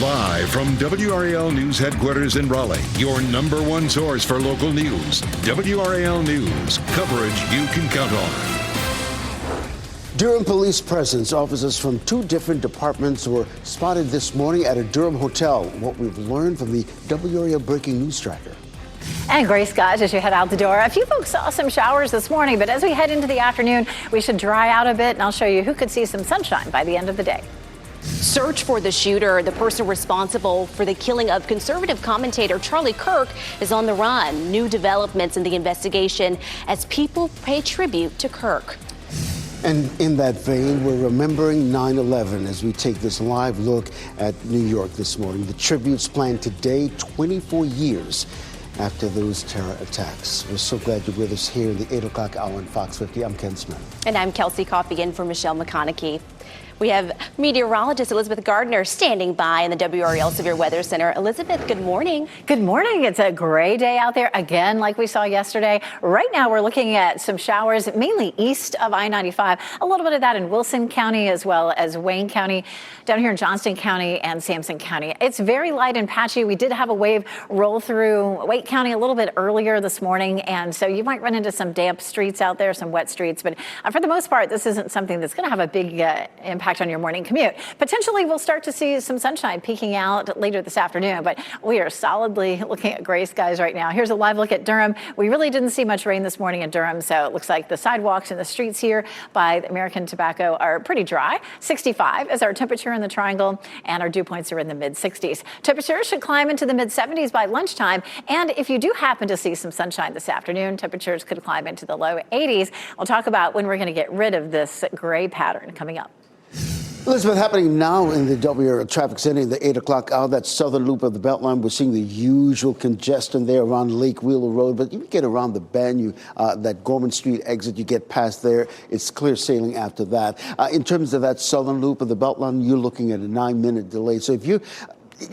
Live from WRAL News Headquarters in Raleigh, your number one source for local news. WRAL News, coverage you can count on. Durham police presence. Officers from two different departments were spotted this morning at a Durham hotel. What we've learned from the WRAL Breaking News Tracker. And gray skies as you head out the door. A few folks saw some showers this morning, but as we head into the afternoon, we should dry out a bit, and I'll show you who could see some sunshine by the end of the day. Search for the shooter. The person responsible for the killing of conservative commentator Charlie Kirk is on the run. New developments in the investigation as people pay tribute to Kirk. And in that vein, we're remembering 9/11 as we take this live look at New York this morning. The tributes planned today, 24 years after those terror attacks. We're so glad you're with us here in the 8 o'clock hour on Fox 50. I'm Ken Smith. And I'm Kelsey Coffey in for Michelle McConaughey. We have meteorologist Elizabeth Gardner standing by in the WRAL Severe Weather Center. Elizabeth, good morning. Good morning. It's a gray day out there again, like we saw yesterday. Right now, we're looking at some showers, mainly east of I-95. A little bit of that in Wilson County as well as Wayne County, down here in Johnston County and Sampson County. It's very light and patchy. We did have a wave roll through Wake County a little bit earlier this morning, and so you might run into some damp streets out there, some wet streets. But for the most part, this isn't something that's going to have a big impact on your morning commute. Potentially, we'll start to see some sunshine peeking out later this afternoon, but we are solidly looking at gray skies right now. Here's a live look at Durham. We really didn't see much rain this morning in Durham, so it looks like the sidewalks and the streets here by American Tobacco are pretty dry. 65 is our temperature in the Triangle, and our dew points are in the mid-60s. Temperatures should climb into the mid-70s by lunchtime, and if you do happen to see some sunshine this afternoon, temperatures could climb into the low 80s. We'll talk about when we're going to get rid of this gray pattern coming up. Elizabeth, happening now in the WRAL traffic center in the 8 o'clock hour, that southern loop of the Beltline. We're seeing the usual congestion there around Lake Wheeler Road, but you get around the bend, that Gorman Street exit, you get past there. It's clear sailing after that. In terms of that southern loop of the Beltline, you're looking at a 9-minute delay. So if you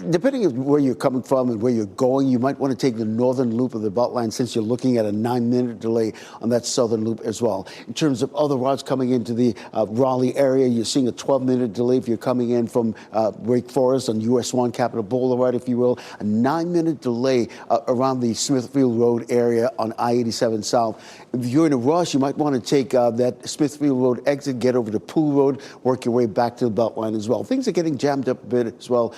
depending on where you're coming from and where you're going, you might want to take the northern loop of the Beltline since you're looking at a 9-minute delay on that southern loop as well. In terms of other routes coming into the Raleigh area, you're seeing a 12-minute delay if you're coming in from Wake Forest on US 1 Capitol Boulevard, if you will. A 9-minute delay around the Smithfield Road area on I-87 South. If you're in a rush, you might want to take that Smithfield Road exit, get over to Pool Road, work your way back to the Beltline as well. Things are getting jammed up a bit as well.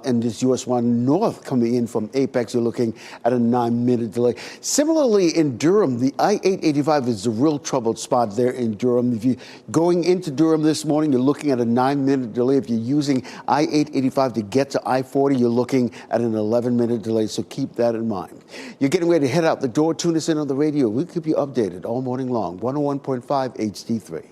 And this US 1 North coming in from Apex, you're looking at a 9-minute delay. Similarly, in Durham, the I-885 is a real troubled spot there in Durham. If you're going into Durham this morning, you're looking at a 9-minute delay. If you're using I-885 to get to I-40, you're looking at an 11-minute delay, so keep that in mind. You're getting ready to head out the door. Tune us in on the radio. We'll keep you updated all morning long. 101.5 HD3.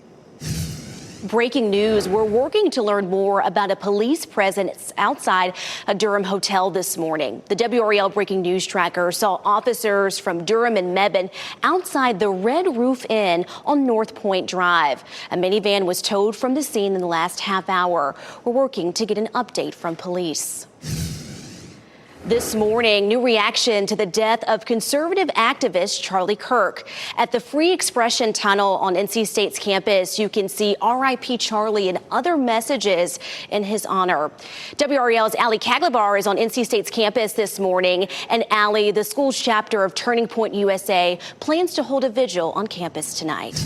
Breaking news, we're working to learn more about a police presence outside a Durham hotel this morning. The WRAL Breaking News Tracker saw officers from Durham and Mebane outside the Red Roof Inn on North Point Drive. A minivan was towed from the scene in the last half hour. We're working to get an update from police. This morning, new reaction to the death of conservative activist Charlie Kirk. At the Free Expression Tunnel on NC State's campus, you can see R.I.P. Charlie and other messages in his honor. WRAL's Ali Kaglabar is on NC State's campus this morning. And Ali, the school's chapter of Turning Point USA, plans to hold a vigil on campus tonight.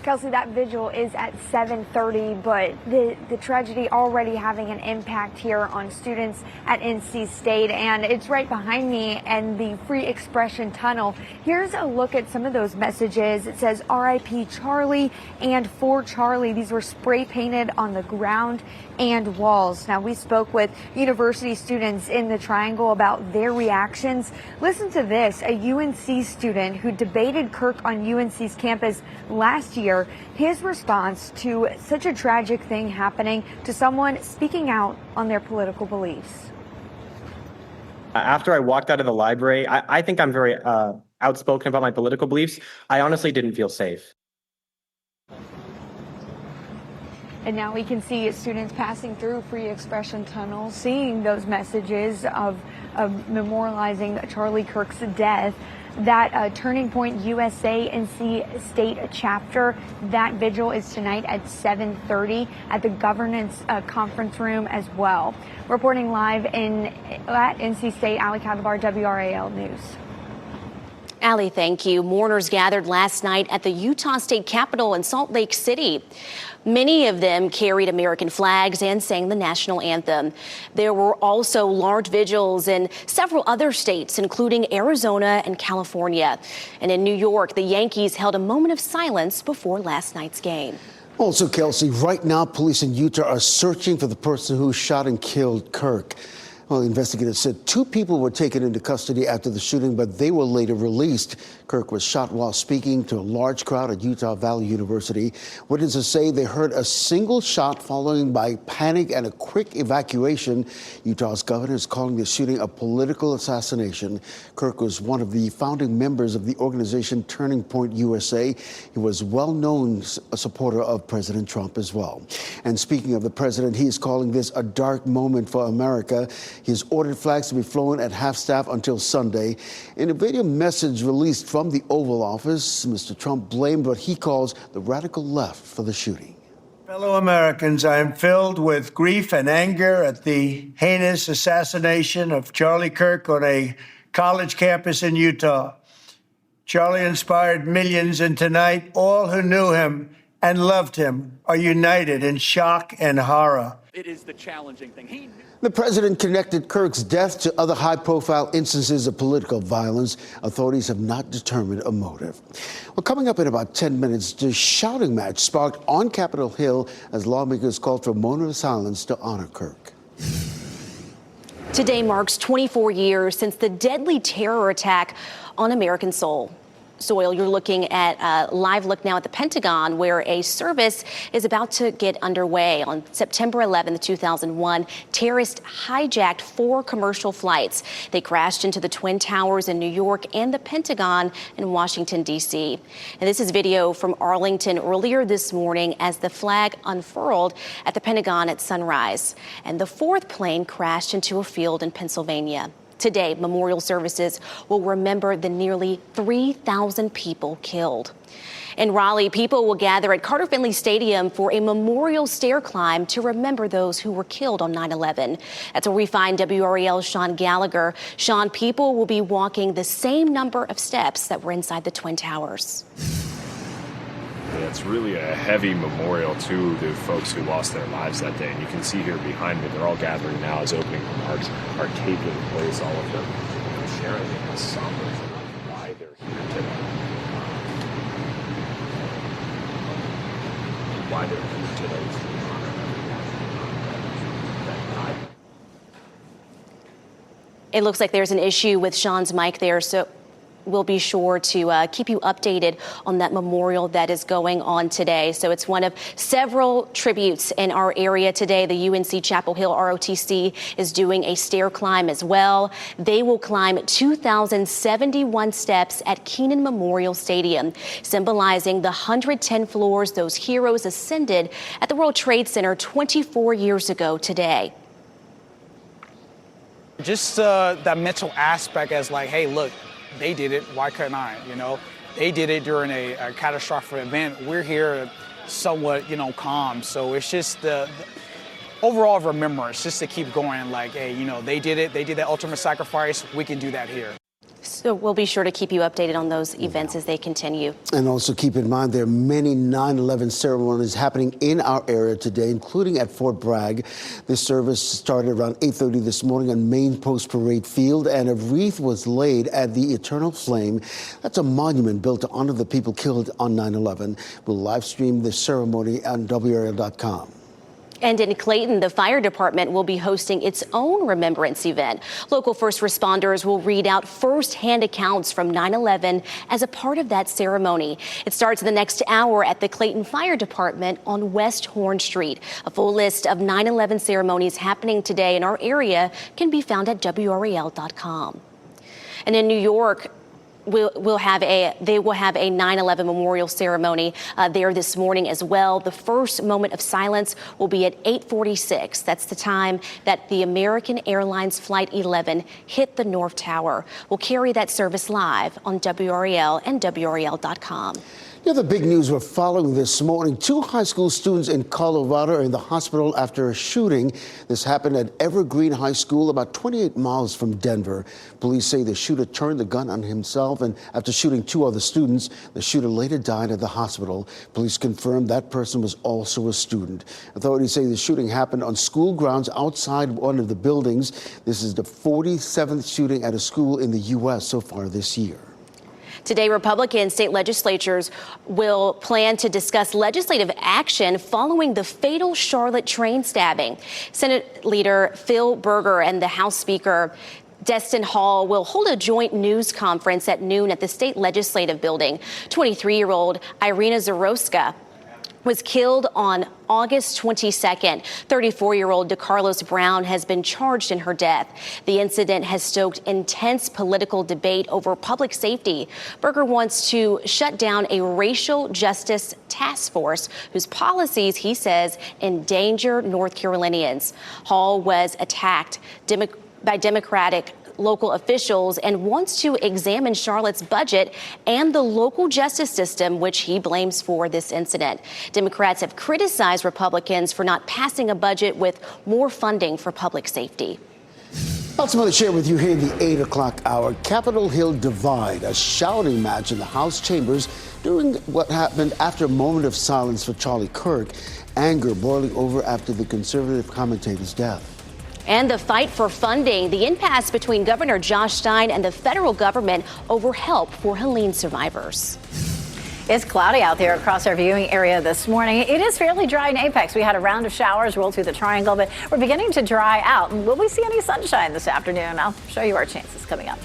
Kelsey, that vigil is at 7:30, but the tragedy already having an impact here on students at NC State, and it's right behind me and the Free Expression Tunnel. Here's a look at some of those messages. It says R.I.P. Charlie and for Charlie. These were spray painted on the ground and walls. Now, we spoke with university students in the Triangle about their reactions. Listen to this, a UNC student who debated Kirk on UNC's campus last year, his response to such a tragic thing happening to someone speaking out on their political beliefs. After I walked out of the library, I think I'm very outspoken about my political beliefs. I honestly didn't feel safe. And now we can see students passing through Free Expression Tunnel, seeing those messages of memorializing Charlie Kirk's death. that Turning Point USA NC State chapter. That vigil is tonight at 7:30 at the governance conference room as well. Reporting live at NC State, Ali Calabar, WRAL News. Allie, thank you. Mourners gathered last night at the Utah State Capitol in Salt Lake City. Many of them carried American flags and sang the national anthem. There were also large vigils in several other states, including Arizona and California. And in New York, the Yankees held a moment of silence before last night's game. Also, Kelsey, right now, police in Utah are searching for the person who shot and killed Kirk. Well, investigators said 2 people were taken into custody after the shooting, but they were later released. Kirk was shot while speaking to a large crowd at Utah Valley University. Witnesses say they heard a single shot followed by panic and a quick evacuation. Utah's governor is calling the shooting a political assassination. Kirk was one of the founding members of the organization Turning Point USA. He was well-known a supporter of President Trump as well. And speaking of the president, he is calling this a dark moment for America. He has ordered flags to be flown at half-staff until Sunday. In a video message released from the Oval Office, Mr. Trump blamed what he calls the radical left for the shooting. Fellow Americans, I am filled with grief and anger at the heinous assassination of Charlie Kirk on a college campus in Utah. Charlie inspired millions, and tonight all who knew him and loved him are united in shock and horror. It is the challenging thing. The president connected Kirk's death to other high-profile instances of political violence. Authorities have not determined a motive. Well, coming up in about 10 minutes, the shouting match sparked on Capitol Hill as lawmakers called for a moment of silence to honor Kirk. Today marks 24 years since the deadly terror attack on American soil. You're looking at a live look now at the Pentagon, where a service is about to get underway. On September 11, 2001, terrorists hijacked 4 commercial flights. They crashed into the Twin Towers in New York and the Pentagon in Washington, D.C. And this is video from Arlington earlier this morning as the flag unfurled at the Pentagon at sunrise. And the 4th plane crashed into a field in Pennsylvania. Today, memorial services will remember the nearly 3,000 people killed. In Raleigh, people will gather at Carter Finley Stadium for a memorial stair climb to remember those who were killed on 9/11. That's where we find WRAL's Sean Gallagher. Sean, people will be walking the same number of steps that were inside the Twin Towers. It's really a heavy memorial to the folks who lost their lives that day. And you can see here behind me, they're all gathering now as opening remarks are taking place, all of them sharing in the somber of why they're here today. Why they're here today is to honor everyone that died. It looks like there's an issue with Sean's mic there, so we'll be sure to keep you updated on that memorial that is going on today. So it's one of several tributes in our area today. The UNC Chapel Hill ROTC is doing a stair climb as well. They will climb 2,071 steps at Keenan Memorial Stadium, symbolizing the 110 floors those heroes ascended at the World Trade Center 24 years ago today. Just that mental aspect as like, hey, look, they did it, why couldn't I? You know, they did it during a catastrophic event. We're here somewhat, calm. So it's just the overall remembrance, just to keep going like, hey, they did it. They did that ultimate sacrifice. We can do that here. So we'll be sure to keep you updated on those events as they continue. And also keep in mind there are many 9/11 ceremonies happening in our area today, including at Fort Bragg. This service started around 8:30 this morning on Main Post Parade Field, and a wreath was laid at the Eternal Flame. That's a monument built to honor the people killed on 9/11. We'll live stream this ceremony on WRAL.com. And in Clayton, the fire department will be hosting its own remembrance event. Local first responders will read out first-hand accounts from 9/11 as a part of that ceremony. It starts in the next hour at the Clayton Fire Department on West Horn Street. A full list of 9/11 ceremonies happening today in our area can be found at WRAL.com. And in New York, will have a 9/11 memorial ceremony there this morning as well. The first moment of silence will be at 8:46. That's the time that the American Airlines Flight 11 hit the North Tower. We'll carry that service live on WRAL and WRAL.com. The other big news we're following this morning, 2 high school students in Colorado are in the hospital after a shooting. This happened at Evergreen High School, about 28 miles from Denver. Police say the shooter turned the gun on himself, and after shooting 2 other students, the shooter later died at the hospital. Police confirmed that person was also a student. Authorities say the shooting happened on school grounds outside one of the buildings. This is the 47th shooting at a school in the U.S. so far this year. Today, Republican state legislatures will plan to discuss legislative action following the fatal Charlotte train stabbing. Senate Leader Phil Berger and the House Speaker Destin Hall will hold a joint news conference at noon at the state legislative building. 23-year-old Irina Zaroska was killed on August 22nd. 34-year-old DeCarlos Brown has been charged in her death. The incident has stoked intense political debate over public safety. Berger wants to shut down a racial justice task force whose policies, he says, endanger North Carolinians. Hall was attacked by Democratic local officials and wants to examine Charlotte's budget and the local justice system, which he blames for this incident. Democrats have criticized Republicans for not passing a budget with more funding for public safety. Lots more to share with you here in the 8 o'clock hour. Capitol Hill divide, a shouting match in the House chambers during what happened after a moment of silence for Charlie Kirk. Anger boiling over after the conservative commentator's death. And the fight for funding, the impasse between Governor Josh Stein and the federal government over help for Helene survivors. It's cloudy out there across our viewing area this morning. It is fairly dry in Apex. We had a round of showers roll through the triangle, but we're beginning to dry out. Will we see any sunshine this afternoon? I'll show you our chances coming up.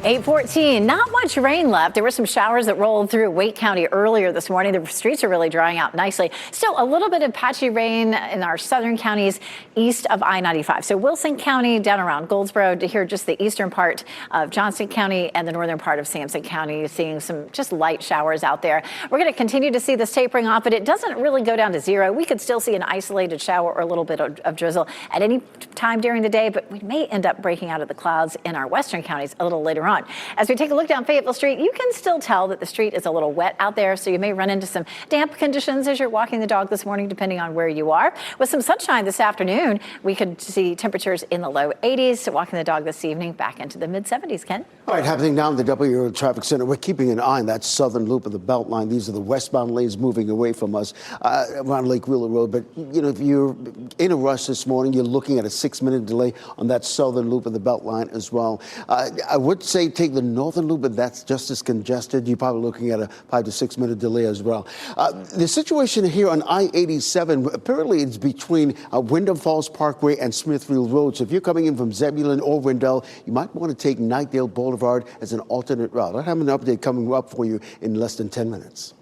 8:14, not much rain left. There were some showers that rolled through Wake County earlier this morning. The streets are really drying out nicely. Still a little bit of patchy rain in our southern counties east of I-95. So Wilson County down around Goldsboro to here, just the eastern part of Johnston County and the northern part of Sampson County, seeing some just light showers out there. We're going to continue to see this tapering off, but it doesn't really go down to zero. We could still see an isolated shower or a little bit of drizzle at any time during the day, but we may end up breaking out of the clouds in our western counties a little later on. As we take a look down Fayetteville Street, you can still tell that the street is a little wet out there, so you may run into some damp conditions as you're walking the dog this morning, depending on where you are. With some sunshine this afternoon, we could see temperatures in the low 80s. So walking the dog this evening back into the mid-70s, Ken. All right, happening now in the WRAL Traffic Center. We're keeping an eye on that southern loop of the Beltline. These are the westbound lanes moving away from us around Lake Wheeler Road. But, you know, if you're in a rush this morning, you're looking at a 6-minute delay on that southern loop of the Beltline as well. I would say take the northern loop, but that's just as congested. You're probably looking at a 5 to 6 minute delay as well. The situation here on I-87, apparently it's between Wyndham Falls Parkway and Smithfield Road. So if you're coming in from Zebulon or Wendell, you might want to take Knightdale Boulevard as an alternate route. I'll have an update coming up for you in less than 10 minutes.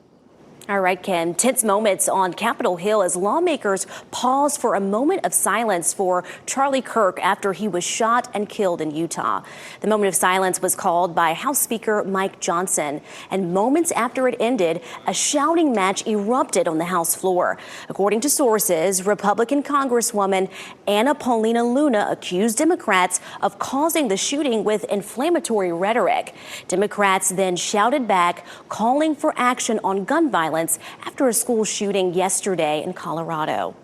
All right, Ken. Tense moments on Capitol Hill as lawmakers pause for a moment of silence for Charlie Kirk after he was shot and killed in Utah. The moment of silence was called by House Speaker Mike Johnson. And moments after it ended, a shouting match erupted on the House floor. According to sources, Republican Congresswoman Anna Paulina Luna accused Democrats of causing the shooting with inflammatory rhetoric. Democrats then shouted back, calling for action on gun violence after a school shooting yesterday in Colorado.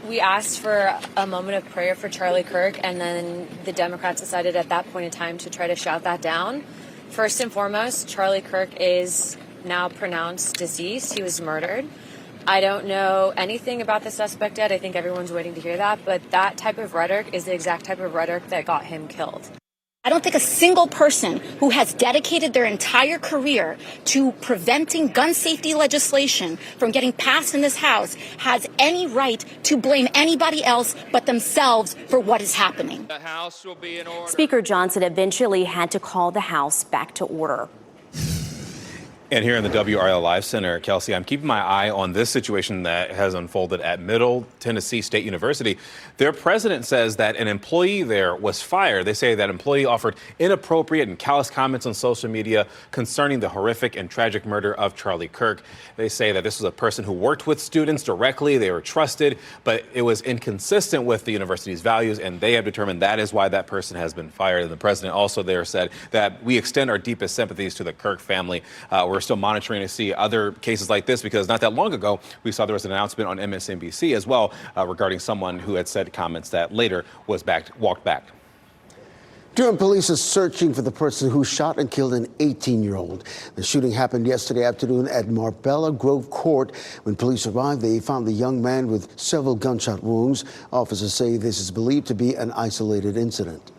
We asked for a moment of prayer for Charlie Kirk, and then the Democrats decided at that point in time to try to shout that down. First and foremost, Charlie Kirk is now pronounced deceased. He was murdered. I don't know anything about the suspect yet. I think everyone's waiting to hear that, but that type of rhetoric is the exact type of rhetoric that got him killed. I don't think a single person who has dedicated their entire career to preventing gun safety legislation from getting passed in this House has any right to blame anybody else but themselves for what is happening. The House will be in order. Speaker Johnson eventually had to call the House back to order. And here in the WRAL Live Center, Kelsey, I'm keeping my eye on this situation that has unfolded at Middle Tennessee State University. Their president says that an employee there was fired. They say that employee offered inappropriate and callous comments on social media concerning the horrific and tragic murder of Charlie Kirk. They say that this was a person who worked with students directly. They were trusted, but it was inconsistent with the university's values, and they have determined that is why that person has been fired. And the president also there said that we extend our deepest sympathies to the Kirk family. We're still monitoring to see other cases like this because not that long ago, we saw there was an announcement on MSNBC as well regarding someone who had said comments that later was walked back. Durham police are searching for the person who shot and killed an 18-year-old. The shooting happened yesterday afternoon at Marbella Grove Court. When police arrived, they found the young man with several gunshot wounds. Officers say this is believed to be an isolated incident.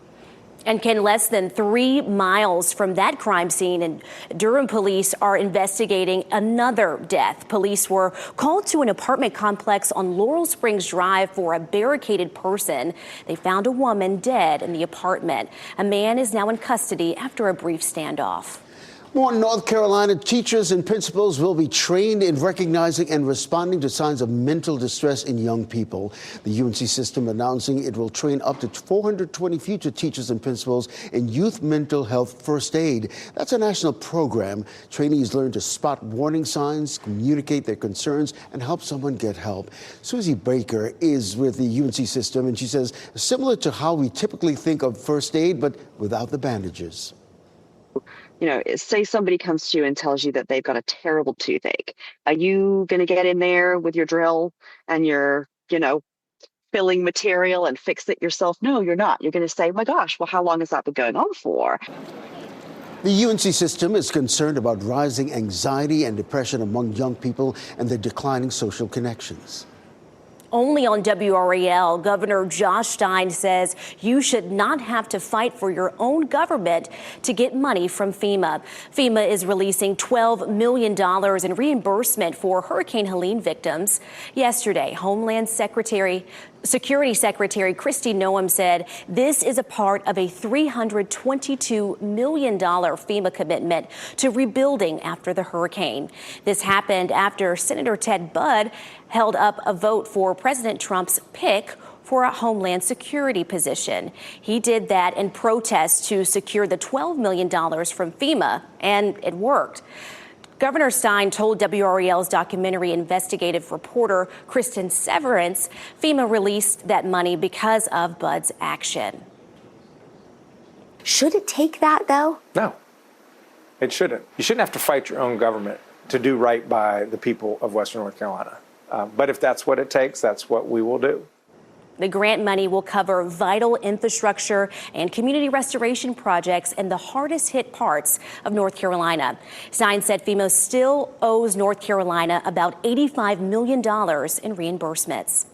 And Ken, less than 3 miles from that crime scene, and Durham police are investigating another death. Police were called to an apartment complex on Laurel Springs Drive for a barricaded person. They found a woman dead in the apartment. A man is now in custody after a brief standoff. More in North Carolina, teachers and principals will be trained in recognizing and responding to signs of mental distress in young people. The UNC system announcing it will train up to 420 future teachers and principals in youth mental health first aid. That's a national program. Trainees learn to spot warning signs, communicate their concerns, and help someone get help. Susie Baker is with the UNC system, and she says, similar to how we typically think of first aid, but without the bandages. You know, say somebody comes to you and tells you that they've got a terrible toothache. Are you going to get in there with your drill and your, filling material and fix it yourself? No, you're not. You're going to say, oh my gosh, well, how long has that been going on for? The UNC system is concerned about rising anxiety and depression among young people and their declining social connections. Only on WRAL, Governor Josh Stein says you should not have to fight for your own government to get money from FEMA. FEMA is releasing $12 million in reimbursement for Hurricane Helene victims. Yesterday, Homeland Security Secretary Kristi Noem said this is a part of a $322 million FEMA commitment to rebuilding after the hurricane. This happened after Senator Ted Budd held up a vote for President Trump's pick for a Homeland Security position. He did that in protest to secure the $12 million from FEMA, and it worked. Governor Stein told WRAL's documentary investigative reporter Kristen Severance FEMA released that money because of Budd's action. Should it take that, though? No, it shouldn't. You shouldn't have to fight your own government to do right by the people of Western North Carolina. But if that's what it takes, that's what we will do. The grant money will cover vital infrastructure and community restoration projects in the hardest hit parts of North Carolina. Stein said FEMA still owes North Carolina about $85 million in reimbursements.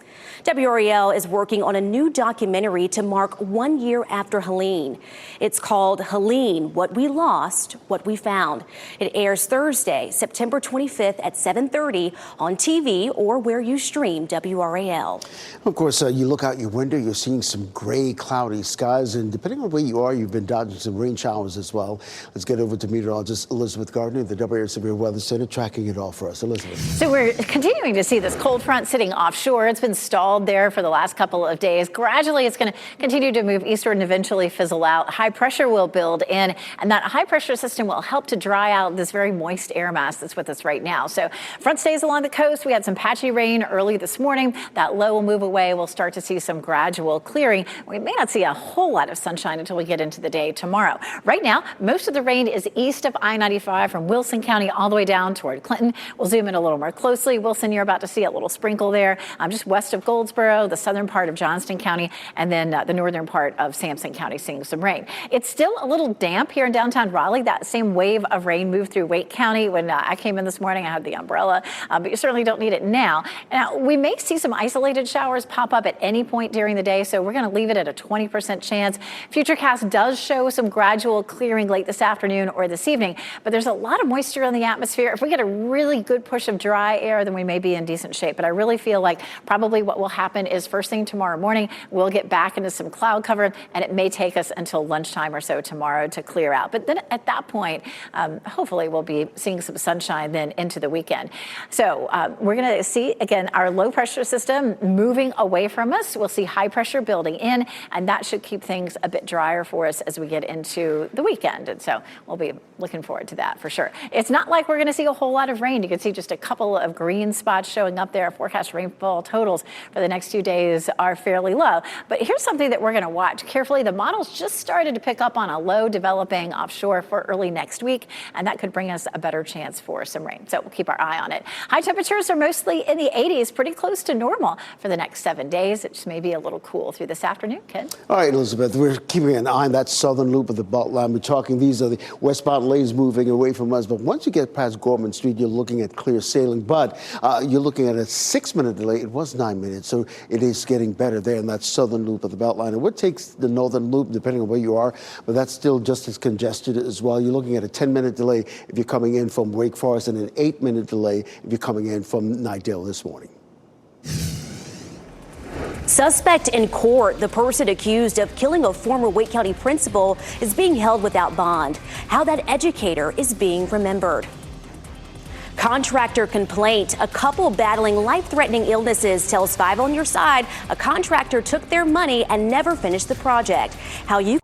WRAL is working on a new documentary to mark 1 year after Helene. It's called Helene, What We Lost, What We Found. It airs Thursday, September 25th at 7:30 on TV or where you stream WRAL. Of course, you look out your window, you're seeing some gray, cloudy skies, and depending on where you are, you've been dodging some rain showers as well. Let's get over to meteorologist Elizabeth Gardner at the WRAL Severe Weather Center, tracking it all for us. Elizabeth. So we're continuing to see this cold front sitting offshore. It's been stalled there for the last couple of days. Gradually, it's going to continue to move eastward and eventually fizzle out. High pressure will build in, and that high pressure system will help to dry out this very moist air mass that's with us right now. So front stays along the coast. We had some patchy rain early this morning. That low will move away. We'll start to see some gradual clearing. We may not see a whole lot of sunshine until we get into the day tomorrow. Right now, most of the rain is east of I-95 from Wilson County all the way down toward Clinton. We'll zoom in a little more closely. Wilson, you're about to see a little sprinkle there. Just west of Goldsboro, the southern part of Johnston County, and then the northern part of Sampson County seeing some rain. It's still a little damp here in downtown Raleigh. That same wave of rain moved through Wake County. When I came in this morning, I had the umbrella, but you certainly don't need it now. Now, we may see some isolated showers pop up at any point during the day, so we're going to leave it at a 20% chance. Futurecast does show some gradual clearing late this afternoon or this evening, but there's a lot of moisture in the atmosphere. If we get a really good push of dry air, then we may be in decent shape, but I really feel like probably probably what will happen is first thing tomorrow morning, we'll get back into some cloud cover, and it may take us until lunchtime or so tomorrow to clear out. But then at that point, hopefully we'll be seeing some sunshine then into the weekend. So we're going to see, again, our low pressure system moving away from us. We'll see high pressure building in, and that should keep things a bit drier for us as we get into the weekend. And so we'll be looking forward to that for sure. It's not like we're going to see a whole lot of rain. You can see just a couple of green spots showing up there. Forecast rainfall totals for the next 2 days are fairly low. But here's something that we're going to watch carefully. The models just started to pick up on a low developing offshore for early next week, and that could bring us a better chance for some rain. So we'll keep our eye on it. High temperatures are mostly in the 80s, pretty close to normal for the next 7 days. It just may be a little cool through this afternoon, Ken. All right, Elizabeth, we're keeping an eye on that southern loop of the Beltline. We're talking, these are the westbound lanes moving away from us. But once you get past Gorman Street, you're looking at clear sailing. But you're looking at a 6-minute delay. It was 9 minutes, so it is getting better there in that southern loop of the Beltline. And what takes the northern loop, depending on where you are, but that's still just as congested as well. You're looking at a 10-minute delay if you're coming in from Wake Forest and an 8-minute delay if you're coming in from Nidale this morning. Suspect in court, the person accused of killing a former Wake County principal, is being held without bond. How that educator is being remembered. Contractor complaint. A couple battling life-threatening illnesses tells 5 on Your Side a contractor took their money and never finished the project. How you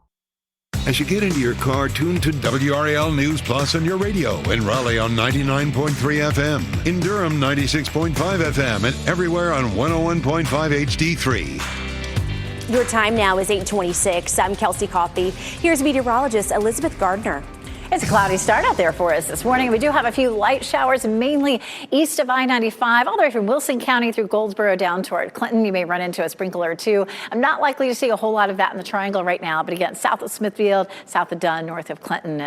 As you get into your car, tune to WRAL News Plus on your radio. In Raleigh on 99.3 FM. In Durham, 96.5 FM. And everywhere on 101.5 HD3. Your time now is 8:26. I'm Kelsey Coffey. Here's meteorologist Elizabeth Gardner. It's a cloudy start out there for us this morning. We do have a few light showers, mainly east of I-95, all the way from Wilson County through Goldsboro down toward Clinton. You may run into a sprinkle or two. I'm not likely to see a whole lot of that in the triangle right now, but again, south of Smithfield, south of Dunn, north of Clinton,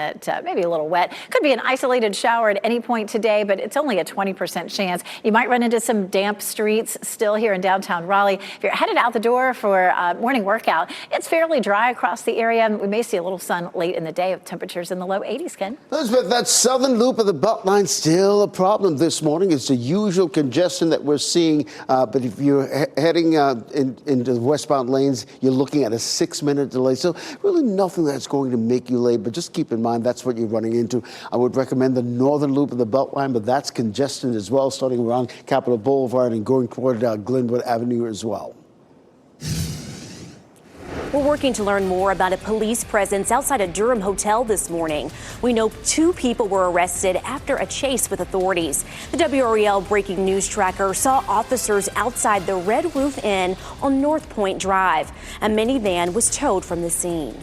maybe a little wet. Could be an isolated shower at any point today, but it's only a 20% chance. You might run into some damp streets still here in downtown Raleigh. If you're headed out the door for a morning workout, it's fairly dry across the area. We may see a little sun late in the day with temperatures in the low 80s. Ken? Elizabeth, that southern loop of the Beltline still a problem this morning. It's the usual congestion that we're seeing. But if you're heading into the westbound lanes, you're looking at a 6-minute delay. So really nothing that's going to make you late. But just keep in mind that's what you're running into. I would recommend the northern loop of the Beltline, but that's congested as well, starting around Capitol Boulevard and going toward Glenwood Avenue as well. We're working to learn more about a police presence outside a Durham hotel this morning. We know 2 people were arrested after a chase with authorities. The WRAL breaking news tracker saw officers outside the Red Roof Inn on North Point Drive. A minivan was towed from the scene.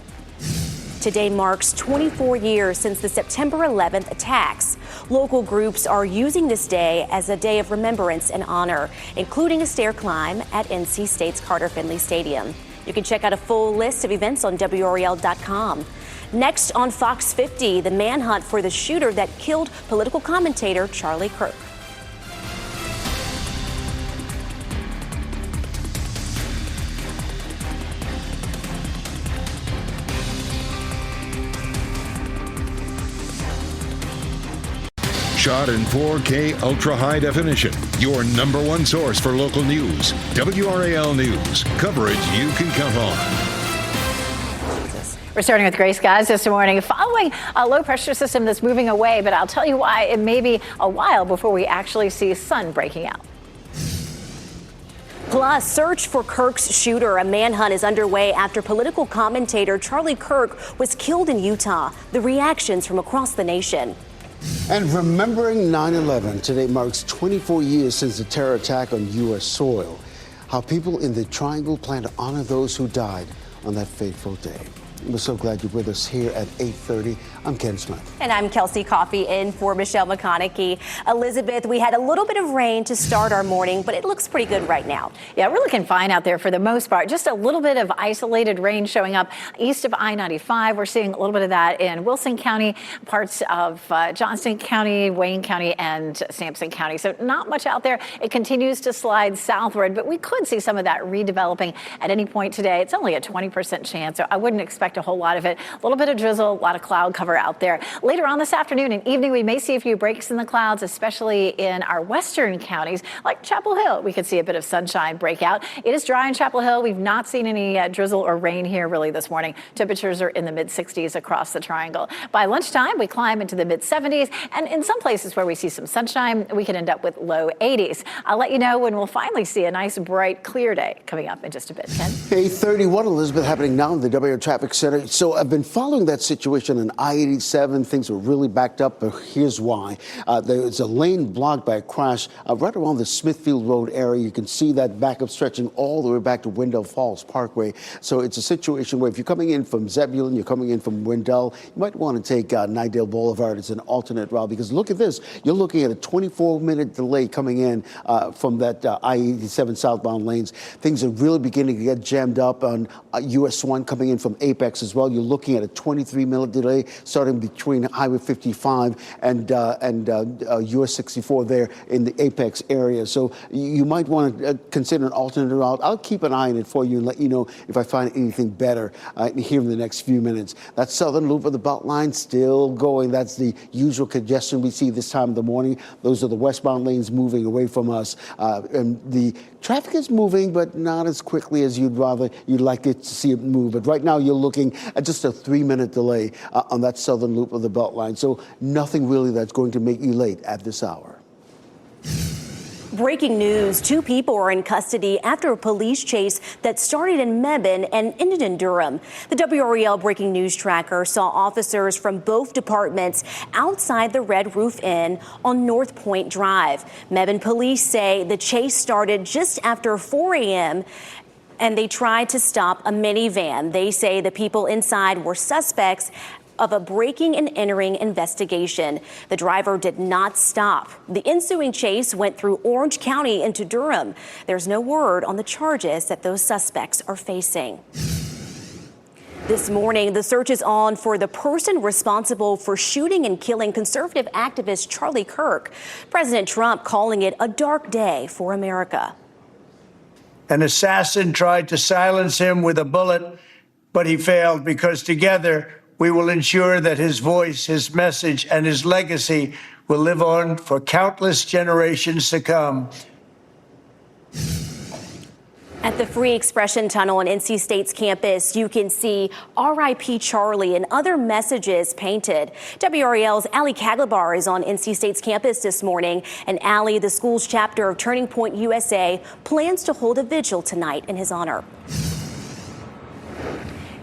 Today marks 24 years since the September 11th attacks. Local groups are using this day as a day of remembrance and honor, including a stair climb at NC State's Carter Finley Stadium. You can check out a full list of events on WRAL.com. Next on Fox 50, the manhunt for the shooter that killed political commentator Charlie Kirk. Shot in 4K ultra high definition. Your number one source for local news. WRAL News. Coverage you can count on. We're starting with gray skies this morning, following a low pressure system that's moving away, but I'll tell you why it may be a while before we actually see sun breaking out. Plus, search for Kirk's shooter. A manhunt is underway after political commentator Charlie Kirk was killed in Utah. The reactions from across the nation. And remembering 9/11, today marks 24 years since the terror attack on U.S. soil. How people in the Triangle plan to honor those who died on that fateful day. We're so glad you're with us here at 8:30. I'm Ken Smith. And I'm Kelsey Coffey in for Michelle McConaughey. Elizabeth, we had a little bit of rain to start our morning, but it looks pretty good right now. Yeah, we're looking fine out there for the most part. Just a little bit of isolated rain showing up east of I-95. We're seeing a little bit of that in Wilson County, parts of Johnston County, Wayne County, and Sampson County. So not much out there. It continues to slide southward, but we could see some of that redeveloping at any point today. It's only a 20% chance, so I wouldn't expect a whole lot of it. A little bit of drizzle, a lot of cloud cover cover out there. Later on this afternoon and evening, we may see a few breaks in the clouds, especially in our western counties, like Chapel Hill. We could see a bit of sunshine break out. It is dry in Chapel Hill. We've not seen any drizzle or rain here really this morning. Temperatures are in the mid-60s across the triangle. By lunchtime, we climb into the mid-70s, and in some places where we see some sunshine, we could end up with low 80s. I'll let you know when we'll finally see a nice, bright, clear day coming up in just a bit. Ken? 8:31, Elizabeth, happening now in the WRAL Traffic Center. So I've been following that situation on I-87. Things are really backed up, but here's why. There's a lane blocked by a crash right around the Smithfield Road area. You can see that backup stretching all the way back to Wendell Falls Parkway. So it's a situation where if you're coming in from Zebulon, you're coming in from Wendell, you might want to take Nidale Boulevard as an alternate route, because look at this. You're looking at a 24-minute delay coming in from that I-87 southbound lanes. Things are really beginning to get jammed up on US 1 coming in from Apex as well. You're looking at a 23-minute delay starting between Highway 55 and US 64 there in the Apex area. So you might want to consider an alternate route. I'll keep an eye on it for you and let you know if I find anything better here in the next few minutes. That southern loop of the Beltline still going. That's the usual congestion we see this time of the morning. Those are the westbound lanes moving away from us. And the traffic is moving, but not as quickly as you'd like it to see it move. But right now you're looking at just a 3-minute delay on that southern loop of the Beltline. So nothing really that's going to make you late at this hour. Breaking news, 2 people are in custody after a police chase that started in Mebane and ended in Durham. The WRAL breaking news tracker saw officers from both departments outside the Red Roof Inn on North Point Drive. Mebane police say the chase started just after 4 a.m. and they tried to stop a minivan. They say the people inside were suspects of a breaking and entering investigation. The driver did not stop. The ensuing chase went through Orange County into Durham. There's no word on the charges that those suspects are facing. This morning, the search is on for the person responsible for shooting and killing conservative activist Charlie Kirk. President Trump calling it a dark day for America. An assassin tried to silence him with a bullet, but he failed, because together we will ensure that his voice, his message, and his legacy will live on for countless generations to come. At the Free Expression Tunnel on NC State's campus, you can see R.I.P. Charlie and other messages painted. WRAL's Ali Kaglabar is on NC State's campus this morning. And Ali, the school's chapter of Turning Point USA, plans to hold a vigil tonight in his honor.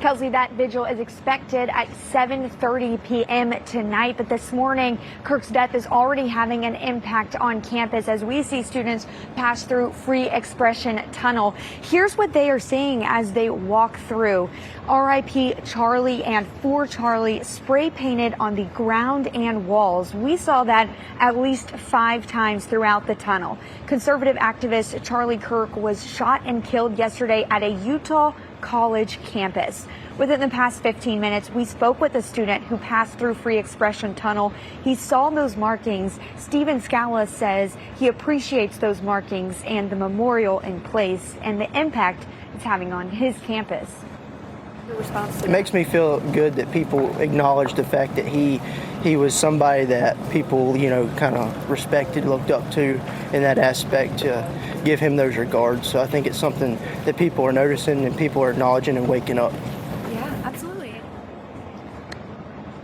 Kelsey, that vigil is expected at 7:30 p.m. tonight. But this morning, Kirk's death is already having an impact on campus as we see students pass through Free Expression Tunnel. Here's what they are seeing as they walk through. R.I.P. Charlie and For Charlie spray painted on the ground and walls. We saw that at least 5 times throughout the tunnel. Conservative activist Charlie Kirk was shot and killed yesterday at a Utah college campus. Within the past 15 minutes, we spoke with a student who passed through Free Expression Tunnel. He saw those markings. Steven Scala says he appreciates those markings and the memorial in place and the impact it's having on his campus. It makes me feel good that people acknowledge the fact that he was somebody that people, kind of respected, looked up to in that aspect, to give him those regards. So I think it's something that people are noticing and people are acknowledging and waking up. Yeah, absolutely.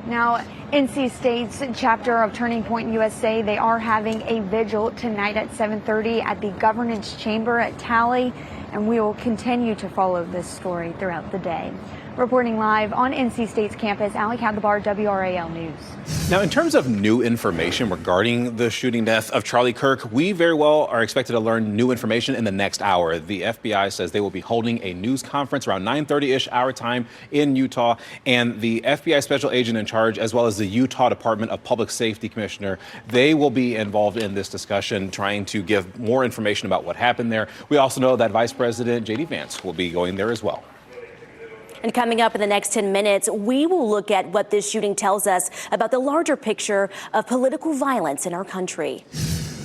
Now, NC State's chapter of Turning Point USA, they are having a vigil tonight at 7:30 at the Governance Chamber at Tally, and we will continue to follow this story throughout the day. Reporting live on NC State's campus, Ali Kaglabar, WRAL News. Now, in terms of new information regarding the shooting death of Charlie Kirk, we very well are expected to learn new information in the next hour. The FBI says they will be holding a news conference around 9:30-ish our time in Utah, and the FBI special agent in charge, as well as the Utah Department of Public Safety Commissioner, they will be involved in this discussion, trying to give more information about what happened there. We also know that Vice President J.D. Vance will be going there as well. And coming up in the next 10 minutes, we will look at what this shooting tells us about the larger picture of political violence in our country.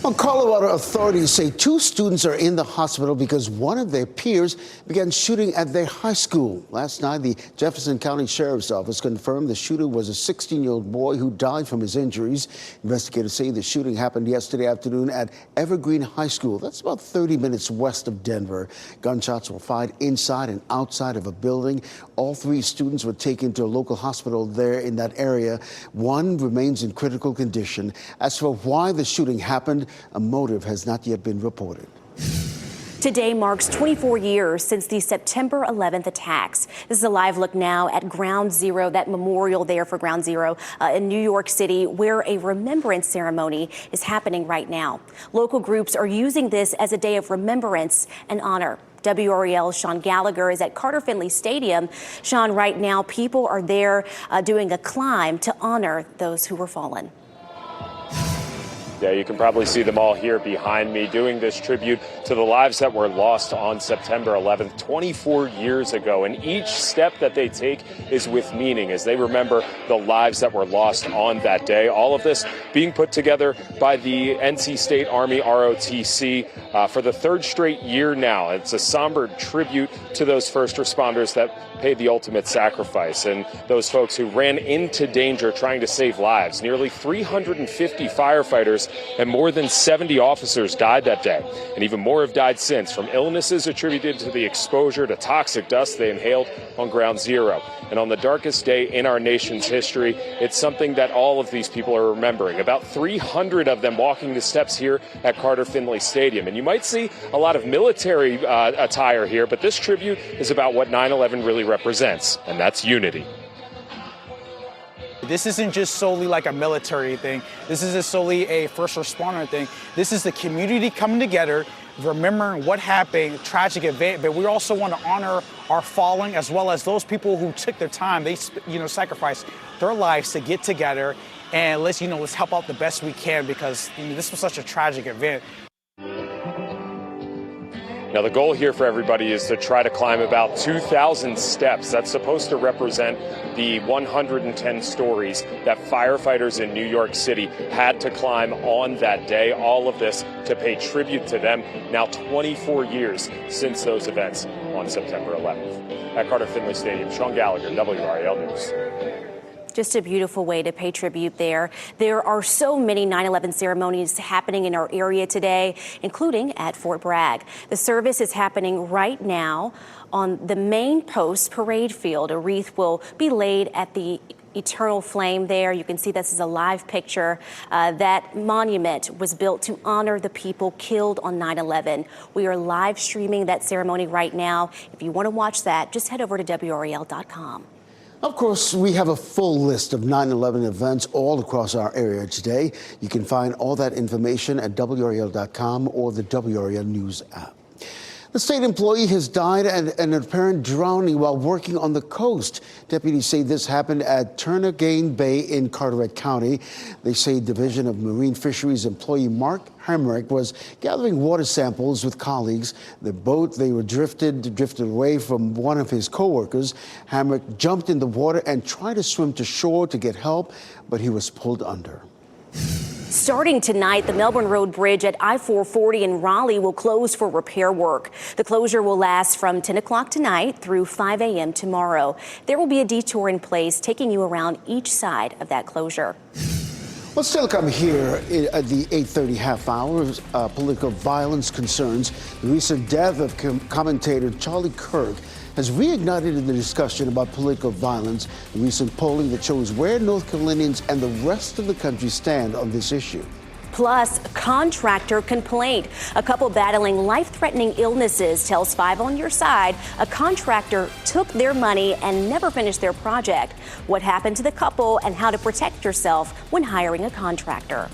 Well, Colorado authorities say 2 students are in the hospital because one of their peers began shooting at their high school. Last night, the Jefferson County Sheriff's Office confirmed the shooter was a 16-year-old boy who died from his injuries. Investigators say the shooting happened yesterday afternoon at Evergreen High School. That's about 30 minutes west of Denver. Gunshots were fired inside and outside of a building. All 3 students were taken to a local hospital there in that area. One remains in critical condition. As for why the shooting happened, a motive has not yet been reported. Today marks 24 years since the September 11th attacks. This is a live look now at Ground Zero, that memorial there for Ground Zero in New York City, where a remembrance ceremony is happening right now. Local groups are using this as a day of remembrance and honor. WRAL's Sean Gallagher is at Carter Finley Stadium. Sean, right now people are there doing a climb to honor those who were fallen. Yeah, you can probably see them all here behind me doing this tribute to the lives that were lost on September 11th, 24 years ago. And each step that they take is with meaning as they remember the lives that were lost on that day. All of this being put together by the NC State Army ROTC for the 3rd straight year now. It's a somber tribute to those first responders that paid the ultimate sacrifice and those folks who ran into danger trying to save lives. Nearly 350 firefighters and more than 70 officers died that day, and even more have died since from illnesses attributed to the exposure to toxic dust they inhaled on Ground Zero. And on the darkest day in our nation's history, it's something that all of these people are remembering. About 300 of them walking the steps here at Carter Finley Stadium. And you might see a lot of military attire here, but this tribute is about what 9/11 really represents, and that's unity. This isn't just solely like a military thing. This isn't solely a first responder thing. This is the community coming together, remembering what happened, tragic event, but we also want to honor our fallen as well as those people who took their time. They, sacrificed their lives to get together and let's help out the best we can because this was such a tragic event. Now, the goal here for everybody is to try to climb about 2,000 steps. That's supposed to represent the 110 stories that firefighters in New York City had to climb on that day. All of this to pay tribute to them now 24 years since those events on September 11th. At Carter Finley Stadium, Sean Gallagher, WRAL News. Just a beautiful way to pay tribute there. There are so many 9/11 ceremonies happening in our area today, including at Fort Bragg. The service is happening right now on the main post parade field. A wreath will be laid at the eternal flame there. You can see this is a live picture. That monument was built to honor the people killed on 9/11. We are live streaming that ceremony right now. If you want to watch that, just head over to WRAL.com. Of course, we have a full list of 9/11 events all across our area today. You can find all that information at WRAL.com or the WRAL News app. The state employee has died at an apparent drowning while working on the coast. Deputies say this happened at Turnagain Bay in Carteret County. They say Division of Marine Fisheries employee Mark Hamrick was gathering water samples with colleagues. The boat they were drifted away from one of his coworkers. Hamrick jumped in the water and tried to swim to shore to get help, but he was pulled under. Starting tonight, the Melbourne Road Bridge at I-440 in Raleigh will close for repair work. The closure will last from 10 o'clock tonight through 5 a.m. tomorrow. There will be a detour in place taking you around each side of that closure. Well, still come here at the 8:30 half hour. Political violence concerns the recent death of commentator Charlie Kirk has reignited the discussion about political violence. The recent polling that shows where North Carolinians and the rest of the country stand on this issue. Plus, contractor complaint. A couple battling life-threatening illnesses tells 5 on Your Side a contractor took their money and never finished their project. What happened to the couple and how to protect yourself when hiring a contractor.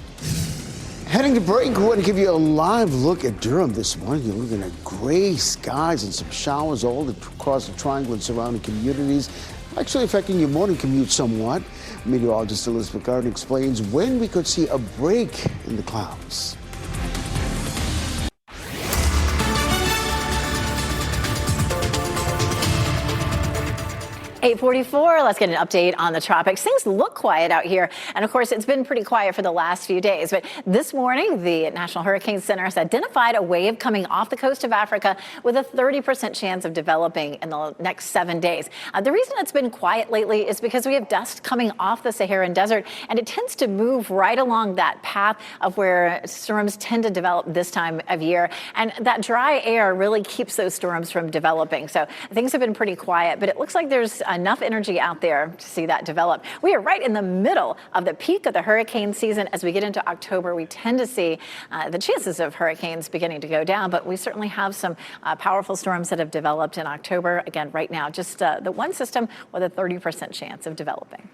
Heading to break, we want to give you a live look at Durham this morning. You're looking at gray skies and some showers all across the triangle and surrounding communities, actually affecting your morning commute somewhat. Meteorologist Elizabeth Gardner explains when we could see a break in the clouds. 8:44. Let's get an update on the tropics. Things look quiet out here. And of course, it's been pretty quiet for the last few days. But this morning, the National Hurricane Center has identified a wave coming off the coast of Africa with a 30% chance of developing in the next 7 days. The reason it's been quiet lately is because we have dust coming off the Saharan desert, and it tends to move right along that path of where storms tend to develop this time of year. And that dry air really keeps those storms from developing. So things have been pretty quiet, but it looks like there's enough energy out there to see that develop. We are right in the middle of the peak of the hurricane season. As we get into October, we tend to see the chances of hurricanes beginning to go down, but we certainly have some powerful storms that have developed in October. Again, right now, just the one system with a 30% chance of developing.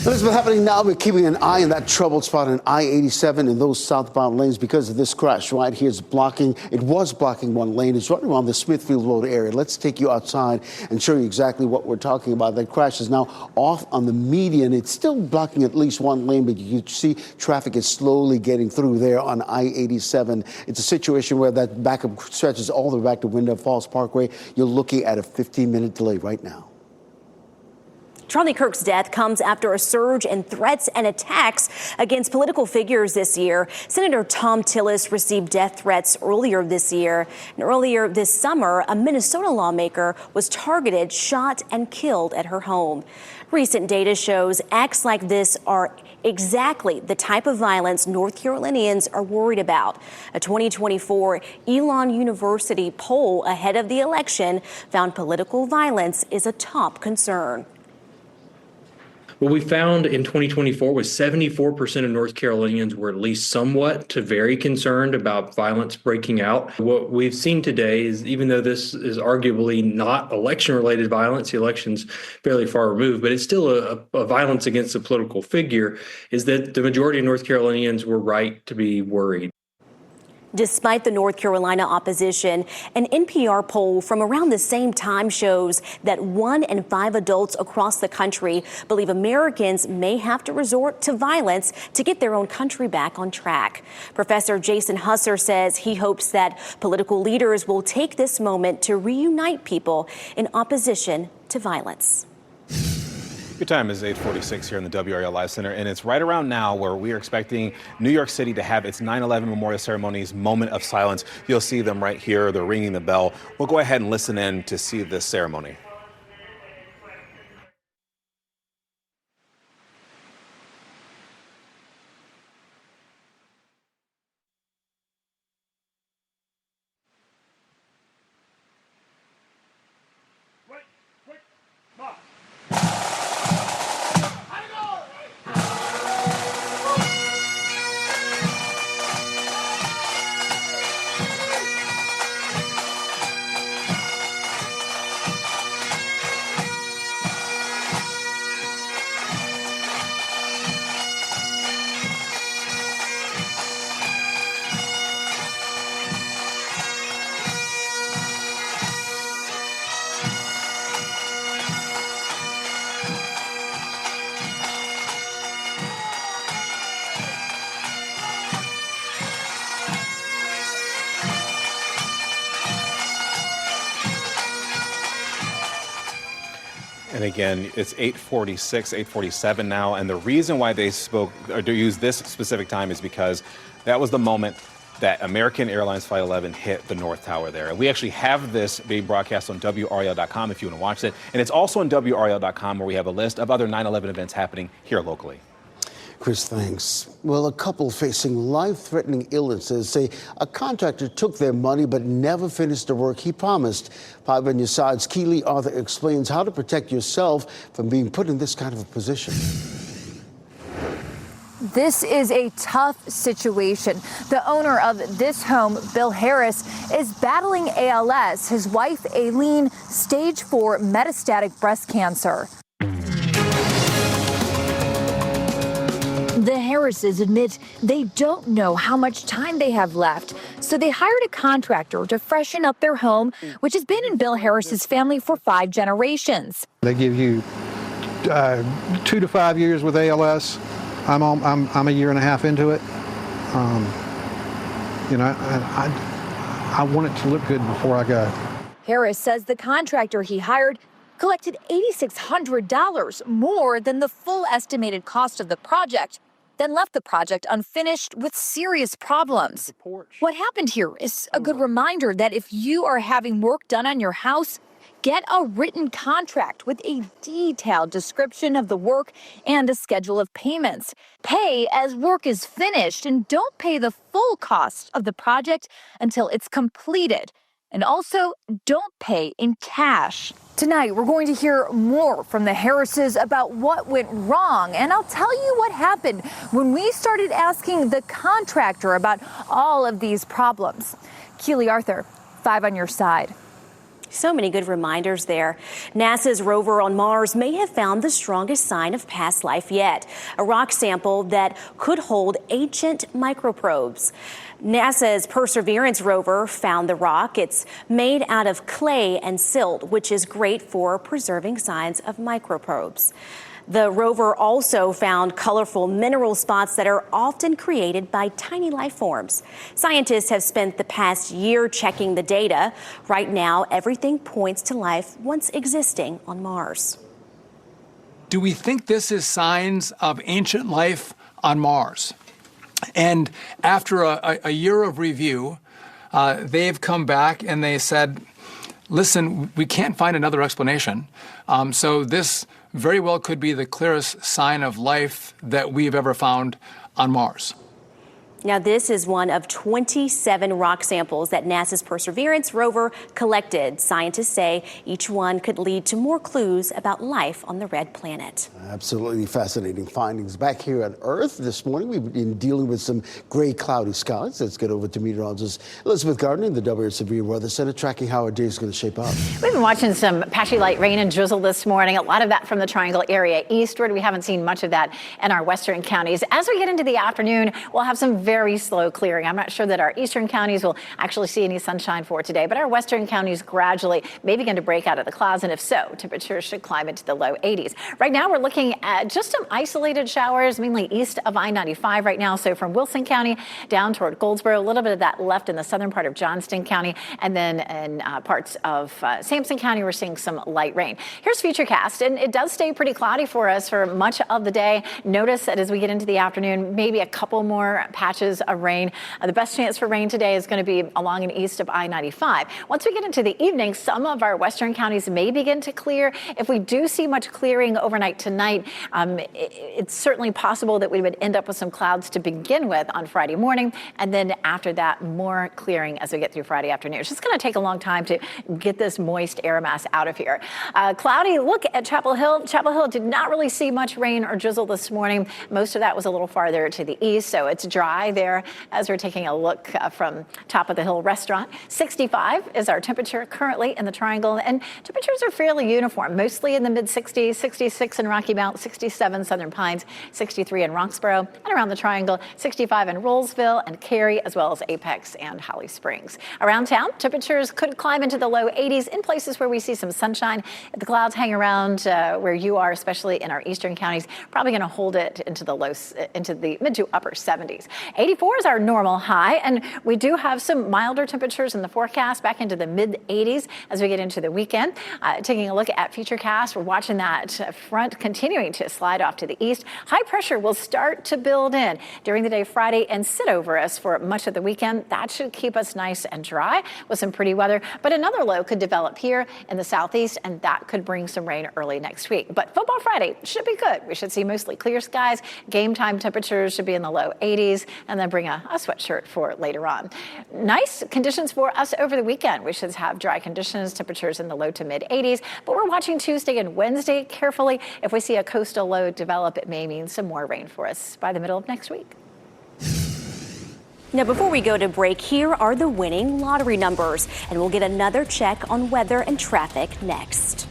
Elizabeth, happening now, we're keeping an eye on that troubled spot on I-87 in those southbound lanes because of this crash right here. It was blocking one lane. It's right around the Smithfield Road area. Let's take you outside and show you exactly what we're talking about. That crash is now off on the median. It's still blocking at least one lane, but you can see traffic is slowly getting through there on I-87. It's a situation where that backup stretches all the way back to Wyndham Falls Parkway. You're looking at a 15-minute delay right now. Charlie Kirk's death comes after a surge in threats and attacks against political figures this year. Senator Tom Tillis received death threats earlier this year. And earlier this summer, a Minnesota lawmaker was targeted, shot, and killed at her home. Recent data shows acts like this are exactly the type of violence North Carolinians are worried about. A 2024 Elon University poll ahead of the election found political violence is a top concern. What we found in 2024 was 74% of North Carolinians were at least somewhat to very concerned about violence breaking out. What we've seen today is, even though this is arguably not election-related violence, the election's fairly far removed, but it's still a violence against a political figure, is that the majority of North Carolinians were right to be worried. Despite the North Carolina opposition, an NPR poll from around the same time shows that 1 in 5 adults across the country believe Americans may have to resort to violence to get their own country back on track. Professor Jason Husser says he hopes that political leaders will take this moment to reunite people in opposition to violence. Your time is 8:46 here in the WRAL Live Center, and it's right around now where we are expecting New York City to have its 9/11 memorial ceremony's moment of silence. You'll see them right here. They're ringing the bell. We'll go ahead and listen in to see this ceremony. And again, it's 8:46, 8:47 now. And the reason why they spoke or to use this specific time is because that was the moment that American Airlines Flight 11 hit the North Tower there. And we actually have this being broadcast on WRAL.com if you want to watch it. And it's also on WRAL.com where we have a list of other 9/11 events happening here locally. Chris, thanks. Well, a couple facing life-threatening illnesses say a contractor took their money but never finished the work he promised. 5 on your side's Keely Arthur explains how to protect yourself from being put in this kind of a position. This is a tough situation. The owner of this home, Bill Harris, is battling ALS. His wife, Aileen, stage 4 metastatic breast cancer. The Harrises admit they don't know how much time they have left, so they hired a contractor to freshen up their home, which has been in Bill Harris's family for 5 generations. They give you 2 to 5 years with ALS. I'm a year and a half into it. I want it to look good before I go. Harris says the contractor he hired collected $8,600 more than the full estimated cost of the project, then left the project unfinished with serious problems. What happened here is a good reminder that if you are having work done on your house, get a written contract with a detailed description of the work and a schedule of payments. Pay as work is finished and don't pay the full cost of the project until it's completed. And also, don't pay in cash. Tonight, we're going to hear more from the Harrises about what went wrong, and I'll tell you what happened when we started asking the contractor about all of these problems. Keely Arthur, 5 on your side. So many good reminders there. NASA's rover on Mars may have found the strongest sign of past life yet, a rock sample that could hold ancient microprobes. NASA's Perseverance rover found the rock. It's made out of clay and silt, which is great for preserving signs of microprobes. The rover also found colorful mineral spots that are often created by tiny life forms. Scientists have spent the past year checking the data. Right now, everything points to life once existing on Mars. Do we think this is signs of ancient life on Mars? And after a year of review, they've come back and they said, listen, we can't find another explanation. So this very well could be the clearest sign of life that we've ever found on Mars. Now, this is one of 27 rock samples that NASA's Perseverance rover collected. Scientists say each one could lead to more clues about life on the red planet. Absolutely fascinating findings. Back here on Earth this morning, we've been dealing with some gray, cloudy skies. Let's get over to meteorologist Elizabeth Gardner in the WRAL Severe Weather Center, tracking how our day is going to shape up. We've been watching some patchy light rain and drizzle this morning. A lot of that from the Triangle area eastward. We haven't seen much of that in our western counties. As we get into the afternoon, we'll have some very slow clearing. I'm not sure that our eastern counties will actually see any sunshine for today, but our western counties gradually may begin to break out of the clouds, and if so, temperatures should climb into the low 80s. Right now, we're looking at just some isolated showers, mainly east of I-95 right now. So from Wilson County down toward Goldsboro, a little bit of that left in the southern part of Johnston County, and then in parts of Sampson County, we're seeing some light rain. Here's Futurecast, and it does stay pretty cloudy for us for much of the day. Notice that as we get into the afternoon, maybe a couple more patches of rain. The best chance for rain today is going to be along and east of I-95. Once we get into the evening, some of our western counties may begin to clear. If we do see much clearing overnight tonight, it's certainly possible that we would end up with some clouds to begin with on Friday morning, and then after that, more clearing as we get through Friday afternoon. It's just going to take a long time to get this moist air mass out of here. Cloudy look at Chapel Hill. Chapel Hill did not really see much rain or drizzle this morning. Most of that was a little farther to the east, so it's dry there as we're taking a look from Top of the Hill restaurant. 65 is our temperature currently in the Triangle, and temperatures are fairly uniform, mostly in the mid-60s, 66 in Rocky Mount, 67 Southern Pines, 63 in Roxborough, and around the Triangle, 65 in Rollsville and Cary, as well as Apex and Holly Springs. Around town, temperatures could climb into the low 80s in places where we see some sunshine. If the clouds hang around where you are, especially in our eastern counties, probably going to hold it into the mid to upper 70s. 84 is our normal high, and we do have some milder temperatures in the forecast back into the mid 80s as we get into the weekend. Taking a look at Futurecast, we're watching that front continuing to slide off to the east. High pressure will start to build in during the day Friday and sit over us for much of the weekend. That should keep us nice and dry with some pretty weather, but another low could develop here in the southeast, and that could bring some rain early next week. But Football Friday should be good. We should see mostly clear skies. Game time temperatures should be in the low 80s, and then bring a sweatshirt for later on. Nice conditions for us over the weekend. We should have dry conditions, temperatures in the low to mid 80s, but we're watching Tuesday and Wednesday carefully. If we see a coastal low develop, it may mean some more rain for us by the middle of next week. Now, before we go to break, here are the winning lottery numbers, and we'll get another check on weather and traffic next.